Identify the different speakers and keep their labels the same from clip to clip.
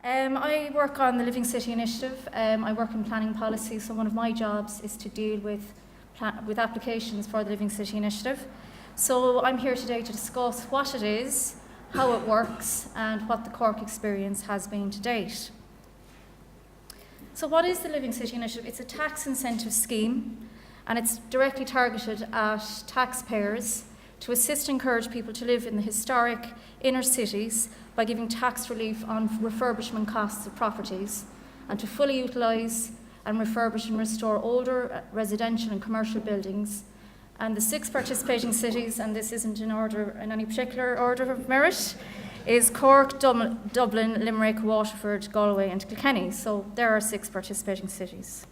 Speaker 1: I work on the Living City Initiative. I work in planning policy, so one of my jobs is to deal with applications for the Living City Initiative. So I'm here today to discuss what it is, how it works, and what the Cork experience has been to date. So what is the Living City Initiative? It's a tax incentive scheme, and it's directly targeted at taxpayers to assist and encourage people to live in the historic inner cities by giving tax relief on refurbishment costs of properties, and to fully utilise and refurbish and restore older residential and commercial buildings. And the 6 participating cities, and this isn't in order, in any particular order of merit, is Cork, Dublin, Limerick, Waterford, Galway and Kilkenny. So there are 6 participating cities.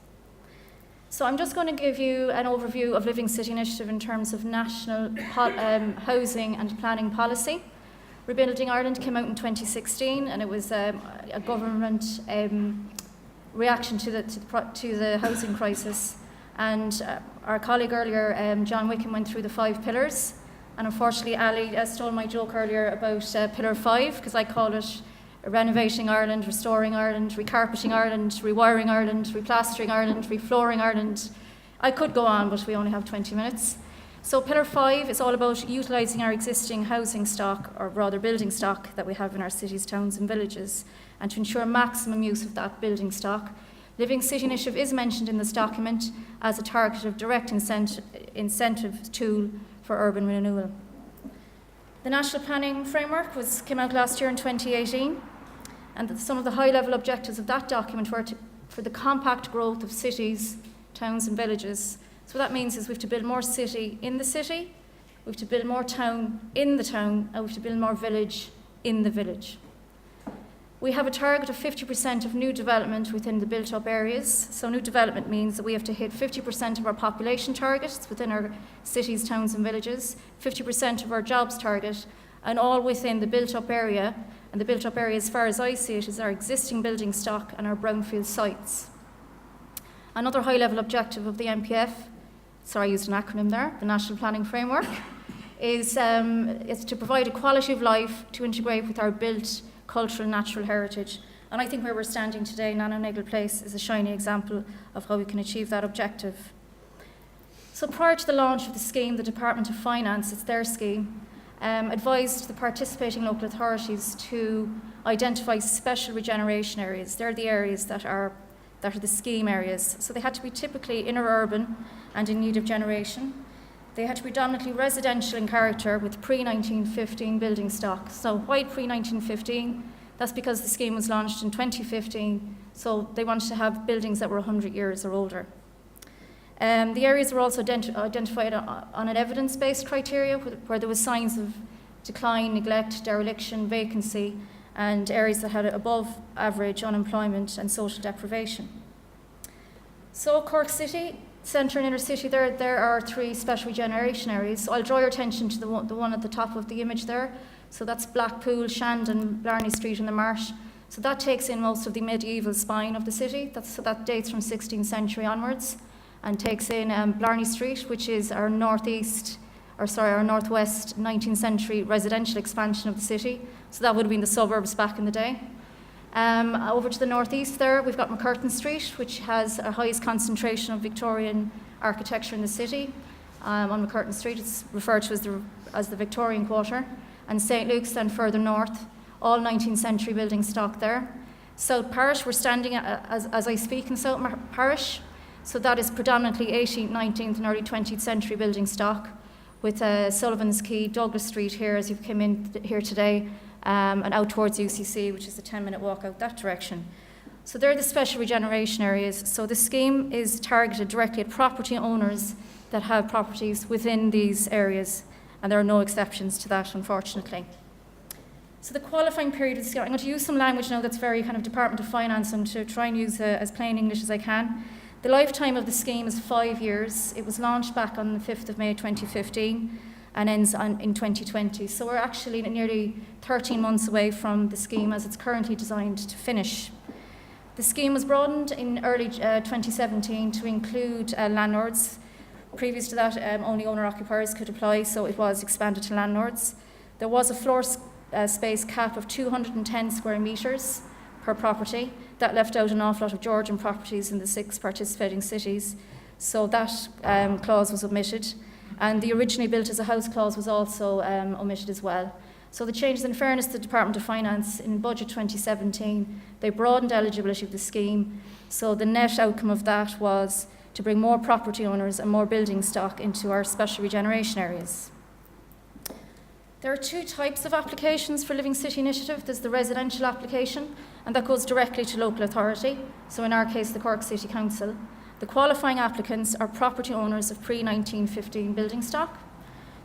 Speaker 1: So I'm just going to give you an overview of Living City Initiative in terms of national housing and planning policy. Rebuilding Ireland came out in 2016, and it was a government reaction to the housing crisis. And our colleague earlier, John Wickham, went through the 5 pillars. And unfortunately, Ali stole my joke earlier about pillar 5, because I call it renovating Ireland, restoring Ireland, recarpeting Ireland, rewiring Ireland, replastering Ireland, reflooring Ireland. I could go on, but we only have 20 minutes. So pillar 5 is all about utilising our existing housing stock, or rather building stock, that we have in our cities, towns and villages, and to ensure maximum use of that building stock. Living City Initiative is mentioned in this document as a targeted direct incentive tool for urban renewal. The National Planning Framework came out last year in 2018, and some of the high-level objectives of that document were for the compact growth of cities, towns and villages. So what that means is we have to build more city in the city, we have to build more town in the town, and we have to build more village in the village. We have a target of 50% of new development within the built-up areas. So new development means that we have to hit 50% of our population targets within our cities, towns and villages, 50% of our jobs target, and all within the built-up area. And the built-up area, as far as I see it, is our existing building stock and our brownfield sites. Another high-level objective of the NPF, sorry, I used an acronym there, the National Planning Framework, is to provide a quality of life to integrate with our built cultural and natural heritage. And I think where we're standing today, Nanonagle Place, is a shining example of how we can achieve that objective. So prior to the launch of the scheme, the Department of Finance, it's their scheme, advised the participating local authorities to identify special regeneration areas. They're the areas that are the scheme areas. So they had to be typically inner urban and in need of generation. They had to be predominantly residential in character with pre-1915 building stock. So why pre-1915? That's because the scheme was launched in 2015, so they wanted to have buildings that were 100 years or older. The areas were also identified on an evidence-based criteria where there was signs of decline, neglect, dereliction, vacancy, and areas that had above average unemployment and social deprivation. So Cork City, centre and inner city, there are 3 special regeneration areas. So I'll draw your attention to the one at the top of the image there. So that's Blackpool, Shandon, Blarney Street and the Marsh. So that takes in most of the medieval spine of the city. So that dates from 16th century onwards, and takes in Blarney Street, which is our northwest 19th century residential expansion of the city. So that would have been the suburbs back in the day. Over to the northeast there, we've got McCurtain Street, which has our highest concentration of Victorian architecture in the city. On McCurtain Street, it's referred to as the Victorian Quarter. And St. Luke's then further north, all 19th century building stock there. South Parish, we're standing as I speak in South Parish. So that is predominantly 18th, 19th and early 20th century building stock, with Sullivan's Quay, Douglas Street here as you've come in here today, and out towards UCC, which is a 10-minute walk out that direction. So they're the special regeneration areas. So the scheme is targeted directly at property owners that have properties within these areas, and there are no exceptions to that, unfortunately. So the qualifying period is, I'm going to use some language now that's very kind of Department of Finance, and to try and use as plain English as I can. The lifetime of the scheme is 5 years. It was launched back on the 5th of May 2015 and ends in 2020. So we're actually nearly 13 months away from the scheme as it's currently designed to finish. The scheme was broadened in early 2017 to include landlords. Previous to that, only owner-occupiers could apply, so it was expanded to landlords. There was a floor space cap of 210 square metres per property. That left out an awful lot of Georgian properties in the 6 participating cities, so that clause was omitted. And the originally built as a house clause was also omitted as well. So the changes, in fairness to the Department of Finance, in Budget 2017, they broadened eligibility of the scheme. So the net outcome of that was to bring more property owners and more building stock into our special regeneration areas. There are 2 types of applications for Living City Initiative. There's the residential application, and that goes directly to local authority, so in our case the Cork City Council. The qualifying applicants are property owners of pre-1915 building stock.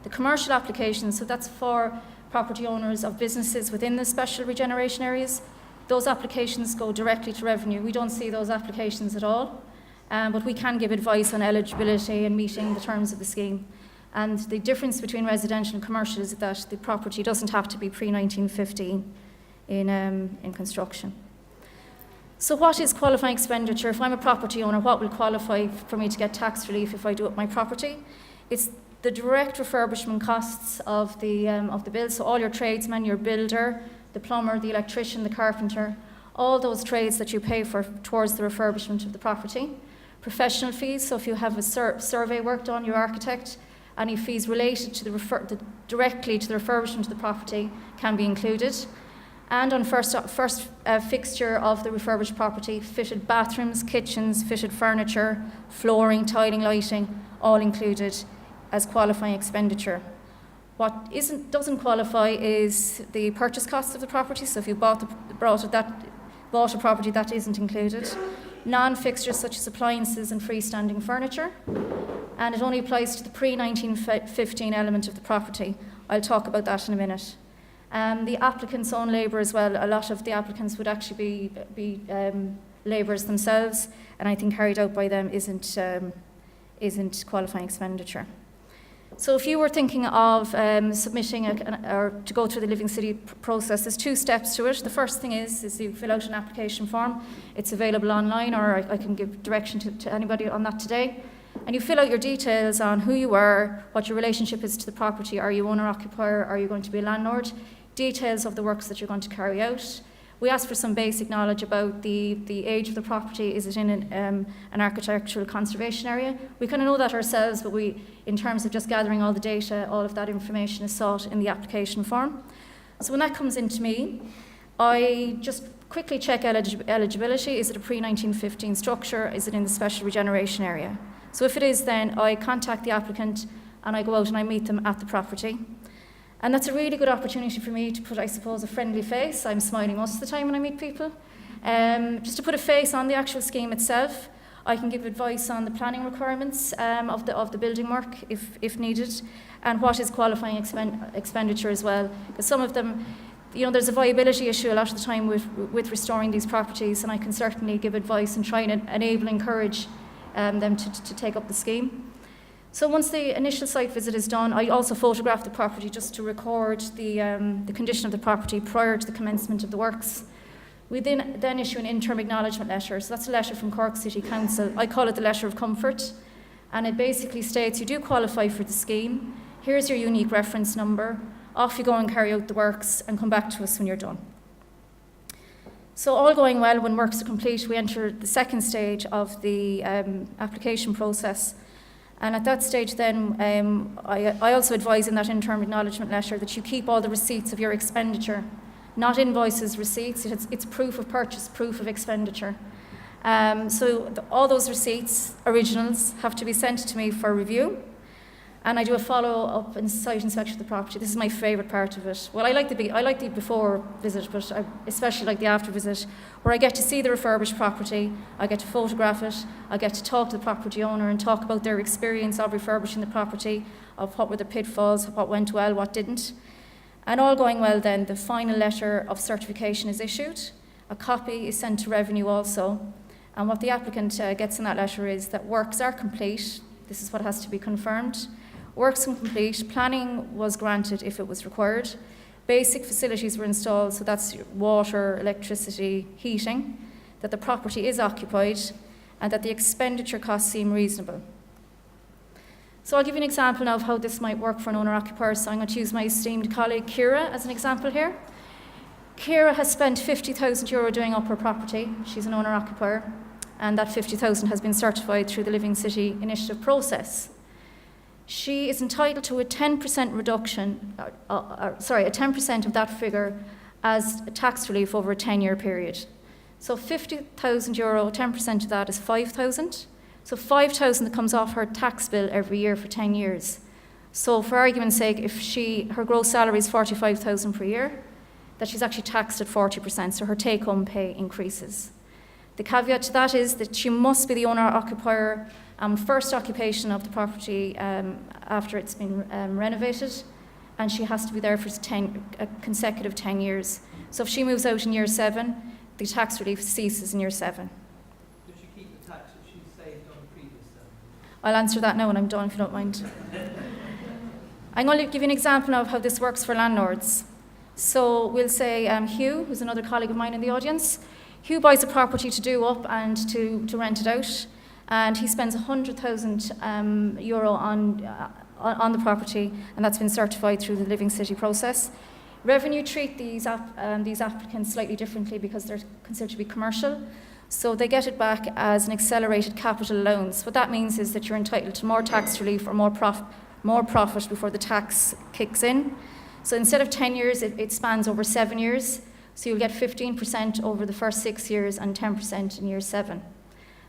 Speaker 1: The commercial application, so that's for property owners of businesses within the special regeneration areas. Those applications go directly to revenue. We don't see those applications at all, but we can give advice on eligibility and meeting the terms of the scheme. And the difference between residential and commercial is that the property doesn't have to be pre-1915 in construction. So what is qualifying expenditure? If I'm a property owner, what will qualify for me to get tax relief if I do up my property? It's the direct refurbishment costs of the bill, so all your tradesmen, your builder, the plumber, the electrician, the carpenter, all those trades that you pay for towards the refurbishment of the property. Professional fees, so if you have a survey work done, your architect, any fees related to directly to the refurbishment of the property can be included. And on first fixture of the refurbished property, fitted bathrooms, kitchens, fitted furniture, flooring, tiling, lighting, all included as qualifying expenditure. What doesn't qualify is the purchase cost of the property. So if you bought a property, that isn't included. Non-fixtures such as appliances and freestanding furniture. And it only applies to the pre-1915 element of the property. I'll talk about that in a minute. The applicant's own labour as well. A lot of the applicants would actually be labourers themselves, and I think carried out by them isn't qualifying expenditure. So if you were thinking of submitting or to go through the Living City process, there's 2 steps to it. The first thing is you fill out an application form. It's available online, or I can give direction to anybody on that today. And you fill out your details on who you are, what your relationship is to the property. Are you owner-occupier? Are you going to be a landlord? Details of the works that you're going to carry out. We ask for some basic knowledge about the age of the property. Is it in an architectural conservation area? We kind of know that ourselves, but in terms of just gathering all the data, all of that information is sought in the application form. So when that comes into me, I just quickly check eligibility. Is it a pre-1915 structure? Is it in the special regeneration area? So if it is, then I contact the applicant and I go out and I meet them at the property. And that's a really good opportunity for me to put, I suppose, a friendly face. I'm smiling most of the time when I meet people. Just to put a face on the actual scheme itself. I can give advice on the planning requirements of the building work if needed, and what is qualifying expenditure as well. Because some of them, there's a viability issue a lot of the time with restoring these properties, and I can certainly give advice and try and enable and encourage them to take up the scheme. So once the initial site visit is done, I also photograph the property just to record the condition of the property prior to the commencement of the works. We then issue an interim acknowledgement letter. So that's a letter from Cork City Council. I call it the letter of comfort. And it basically states you do qualify for the scheme. Here's your unique reference number. Off you go and carry out the works and come back to us when you're done. So all going well, when works are complete, we enter the second stage of the application process. And at that stage then, I also advise in that interim acknowledgement letter that you keep all the receipts of your expenditure, not invoices, receipts. It's proof of purchase, proof of expenditure. All those receipts, originals, have to be sent to me for review. And I do a follow-up and site inspection of the property. This is my favourite part of it. Well, I like the before visit, but I especially like the after visit, where I get to see the refurbished property, I get to photograph it, I get to talk to the property owner and talk about their experience of refurbishing the property, of what were the pitfalls, what went well, what didn't. And all going well then, the final letter of certification is issued. A copy is sent to Revenue also. And what the applicant gets in that letter is that works are complete. This is what has to be confirmed. Works complete, planning was granted if it was required, basic facilities were installed, so that's water, electricity, heating, that the property is occupied, and that the expenditure costs seem reasonable. So I'll give you an example now of how this might work for an owner-occupier. So I'm going to use my esteemed colleague Ciara as an example here. Ciara has spent €50,000 doing up her property. She's an owner-occupier, and that 50,000 has been certified through the Living City Initiative process. She is entitled to a 10% reduction, a 10% of that figure as a tax relief over a 10-year period. So €50,000, 10% of that is 5,000. So 5,000 that comes off her tax bill every year for 10 years. So for argument's sake, if her gross salary is 45,000 per year, that she's actually taxed at 40%, so her take-home pay increases. The caveat to that is that she must be the owner-occupier first occupation of the property after it's been renovated, and she has to be there for a consecutive 10 years. So if she moves out in year 7, the tax relief ceases in year 7.
Speaker 2: Does she keep the tax that she saved on the previous 7?
Speaker 1: I'll answer that now when I'm done, if you don't mind. I'm going to give you an example of how this works for landlords. So we'll say Hugh, who's another colleague of mine in the audience. Hugh buys a property to do up and to rent it out, and he spends €100,000 on the property, and that's been certified through the Living City process. Revenue treat these applicants slightly differently because they're considered to be commercial, so they get it back as an accelerated capital allowance. What that means is that you're entitled to more tax relief or more profit before the tax kicks in. So instead of 10 years, it spans over 7 years. So you'll get 15% over the first 6 years and 10% in year 7.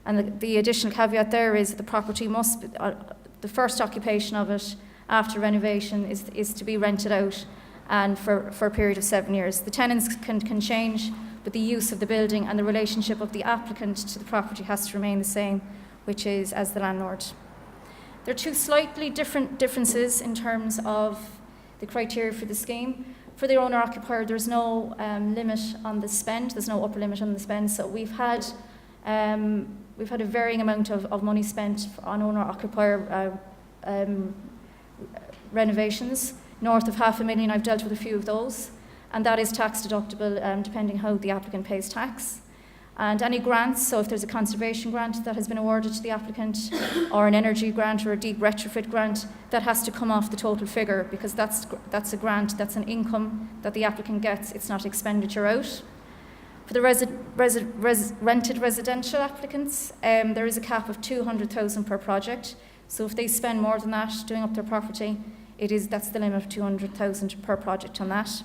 Speaker 1: And the additional caveat there is that the property must be, the first occupation of it after renovation is to be rented out, and for a period of 7 years. The tenants can change, but the use of the building and the relationship of the applicant to the property has to remain the same, which is as the landlord. There are two slightly differences in terms of the criteria for the scheme. For the owner-occupier, there's no limit on the spend. There's no upper limit on the spend. So we've had a varying amount of money spent on owner-occupier renovations. North of £500,000, I've dealt with a few of those, and that is tax deductible depending how the applicant pays tax. And any grants, so if there's a conservation grant that has been awarded to the applicant, or an energy grant or a deep retrofit grant, that has to come off the total figure, because that's a grant, that's an income that the applicant gets, it's not expenditure out. For the rented residential applicants, there is a cap of 200,000 per project. So if they spend more than that doing up their property, that's the limit of 200,000 per project on that.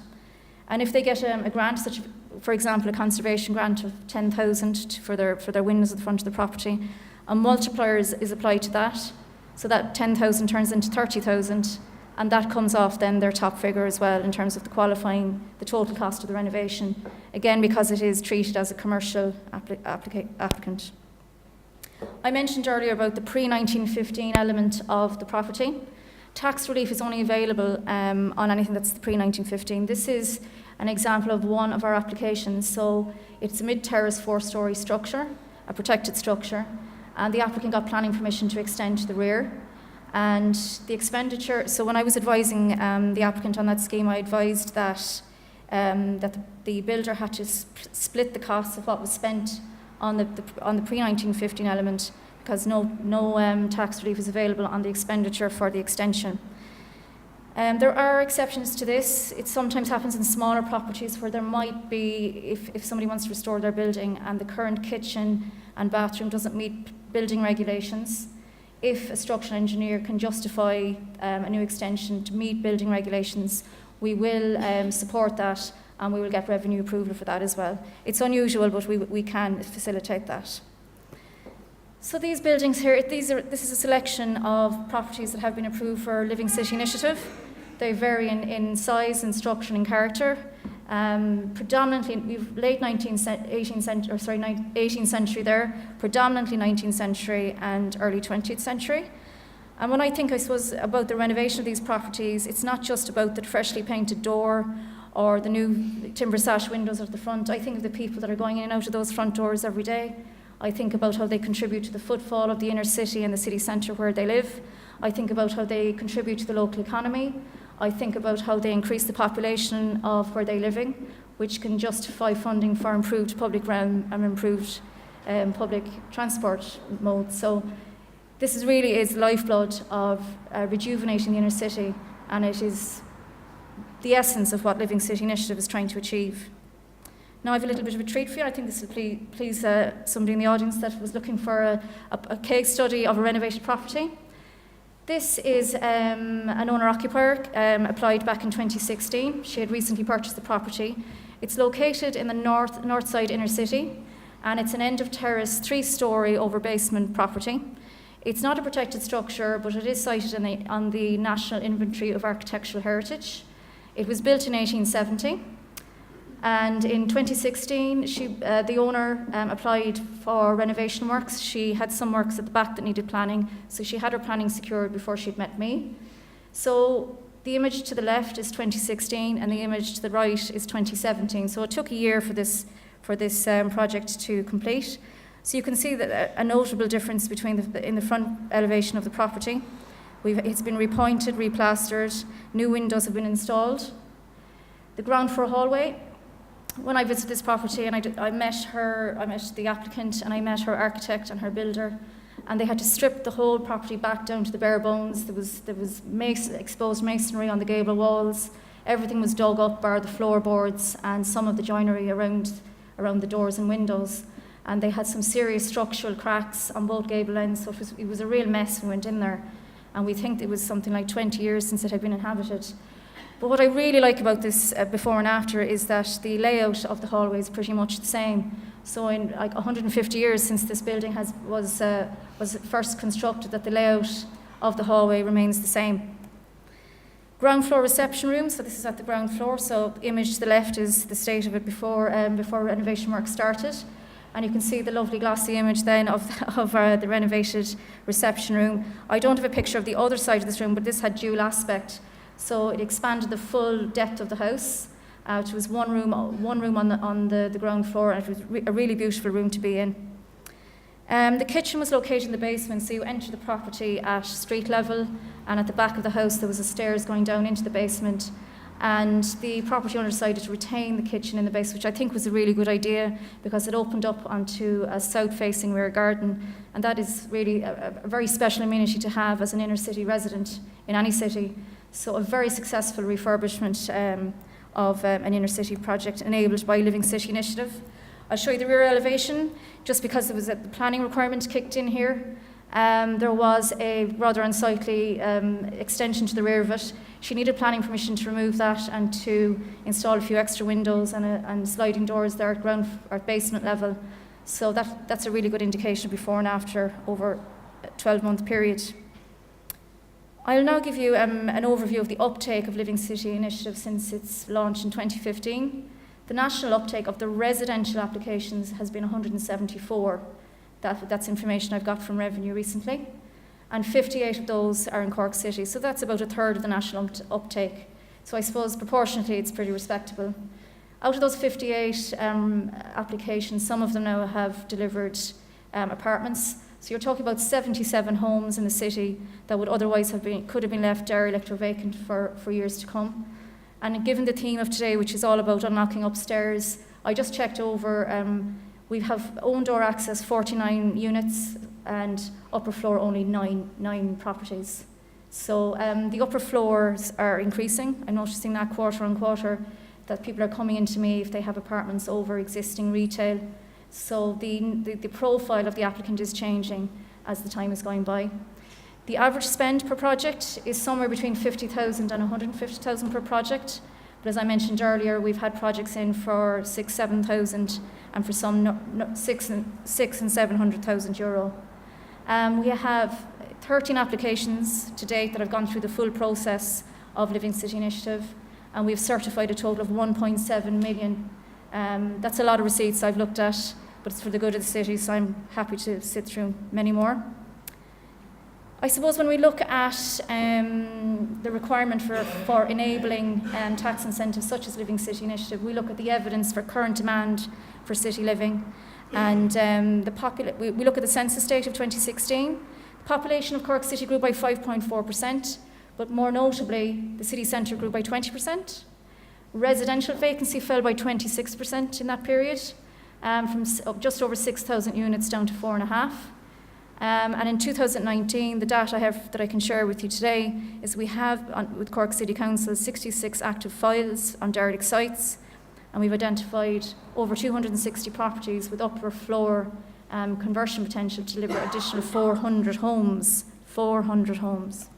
Speaker 1: And if they get a grant, such, for example, a conservation grant of 10,000 for their windows at the front of the property, a multiplier is applied to that, so that 10,000 turns into 30,000, and that comes off then their top figure as well in terms of the total cost of the renovation, again because it is treated as a commercial applicant. I mentioned earlier about the pre-1915 element of the property. Tax relief is only available on anything that's pre-1915. This is an example of one of our applications. So it's a mid-terrace 4-storey structure, a protected structure, and the applicant got planning permission to extend to the rear. And the expenditure, so when I was advising the applicant on that scheme, I advised that the builder had to split the costs of what was spent on the pre-1915 element, because no tax relief is available on the expenditure for the extension. There are exceptions to this. It sometimes happens in smaller properties where there might be, if somebody wants to restore their building and the current kitchen and bathroom doesn't meet building regulations, if a structural engineer can justify a new extension to meet building regulations, we will support that, and we will get revenue approval for that as well. It's unusual, but we can facilitate that. So these buildings here, this is a selection of properties that have been approved for Living City Initiative. They vary in size and structure and character. Predominantly, we've late 18th century there, predominantly 19th century and early 20th century. And when I think, I suppose, about the renovation of these properties, it's not just about the freshly painted door or the new timber sash windows at the front. I think of the people that are going in and out of those front doors every day. I think about how they contribute to the footfall of the inner city and the city centre where they live. I think about how they contribute to the local economy. I think about how they increase the population of where they're living, which can justify funding for improved public realm and improved public transport modes. So this really is the lifeblood of rejuvenating the inner city, and it is the essence of what Living City Initiative is trying to achieve. Now I have a little bit of a treat for you. I think this will please somebody in the audience that was looking for a case study of a renovated property. This is an owner-occupier applied back in 2016. She had recently purchased the property. It's located in the north side inner city, and it's an end of terrace 3-storey over basement property. It's not a protected structure, but it is cited on the National Inventory of Architectural Heritage. It was built in 1870, and in 2016, the owner applied for renovation works. She had some works at the back that needed planning, so she had her planning secured before she'd met me. So the image to the left is 2016, and the image to the right is 2017. So it took a year for this project to complete. So you can see that a notable difference between in the front elevation of the property. It's been repointed, replastered, new windows have been installed. The ground floor hallway. When I visited this property, and I met the applicant, and I met her architect and her builder, and they had to strip the whole property back down to the bare bones. There was exposed masonry on the gable walls. Everything was dug up, bar the floorboards and some of the joinery around the doors and windows. And they had some serious structural cracks on both gable ends, so it was a real mess when we went in there. And we think it was something like 20 years since it had been inhabited. But what I really like about this before and after is that the layout of the hallway is pretty much the same. So in like 150 years since this building was first constructed, that the layout of the hallway remains the same. Ground floor reception room, so this is at the ground floor. So the image to the left is the state of it before renovation work started. And you can see the lovely glossy image then of the renovated reception room. I don't have a picture of the other side of this room, but this had dual aspect. So it expanded the full depth of the house, which was one room on the ground floor, and it was a really beautiful room to be in. The kitchen was located in the basement, so you enter the property at street level, and at the back of the house there was a stairs going down into the basement. And the property owner decided to retain the kitchen in the base, which I think was a really good idea because it opened up onto a south-facing rear garden, and that is really a very special amenity to have as an inner-city resident in any city. So a very successful refurbishment of an inner-city project enabled by Living City Initiative. I'll show you the rear elevation, just because there was the planning requirement kicked in here. There was a rather unsightly extension to the rear of it. She needed planning permission to remove that and to install a few extra windows and sliding doors there at basement level. So that's a really good indication before and after over a 12-month period. I'll now give you an overview of the uptake of Living City Initiative since its launch in 2015. The national uptake of the residential applications has been 174. That's information I've got from Revenue recently. And 58 of those are in Cork City, so that's about a third of the national uptake. So I suppose proportionately it's pretty respectable. Out of those 58 applications, some of them now have delivered apartments. So you're talking about 77 homes in the city that would otherwise could have been left derelict or vacant for years to come. And given the theme of today, which is all about unlocking upstairs, I just checked over. We have own door access 49 units and upper floor only nine properties. So the upper floors are increasing. I'm noticing that quarter on quarter that people are coming into me if they have apartments over existing retail. So the profile of the applicant is changing as the time is going by. The average spend per project is somewhere between 50,000 and 150,000 per project. But as I mentioned earlier, we've had projects in for 6,000-7,000 and for some 600,000 and 700,000 euro. We have 13 applications to date that have gone through the full process of Living City Initiative, and we've certified a total of 1.7 million. That's a lot of receipts I've looked at, but it's for the good of the city, so I'm happy to sit through many more. I suppose when we look at the requirement for enabling tax incentives such as Living City Initiative, we look at the evidence for current demand for city living. And we look at the census data of 2016. The population of Cork City grew by 5.4%, but more notably, the city centre grew by 20%. Residential vacancy fell by 26% in that period, from just over 6,000 units down to 4.5. And in 2019, the data I have that I can share with you today is we have, with Cork City Council, 66 active files on derelict sites, and we've identified over 260 properties with upper floor conversion potential to deliver additional 400 homes. 400 homes.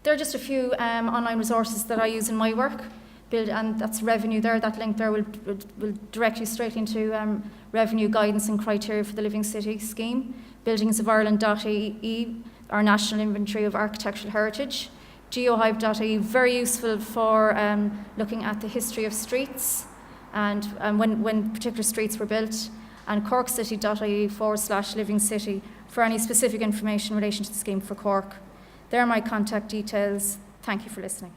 Speaker 1: There are just a few online resources that I use in my work, and that's revenue there. That link there will direct you straight into revenue guidance and criteria for the Living City scheme. BuildingsofIreland.ie, our national inventory of architectural heritage. Geohive.ie, very useful for looking at the history of streets and when particular streets were built. And corkcity.ie/Living City for any specific information in relation to the scheme for Cork. There are my contact details. Thank you for listening.